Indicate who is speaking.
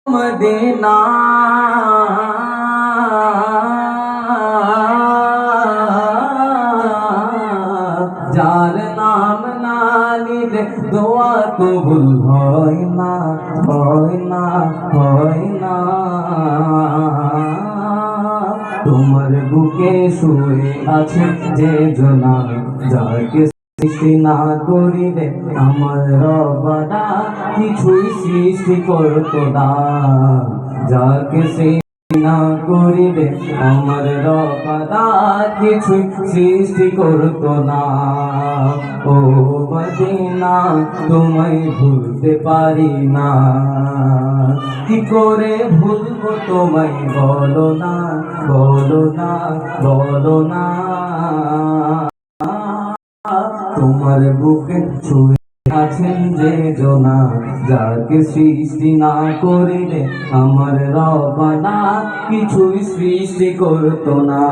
Speaker 1: Medina যার নাম না নিলে দোয়া কবুল হয় না, হয় না, হয় না। তোমার বুকে শুয়ে আছে যে জনা, যাকে সৃষ্টি না করিলে আমার রবনা কিছুই সৃষ্টি করতো না। যাকে সৃষ্টি না করিলে আমার রবনা কিছুই সৃষ্টি করতো না। ও মদিনা তোমায় ভুলতে পারি না, কি করে ভুলবো তোমায় বলো না, বলো না, বলো না। তোমার বুকে শুয়ে আছেন যে জনা, যাকে সৃষ্টি না করিলে আমার রবনা কিছুই সৃষ্টি করতো না।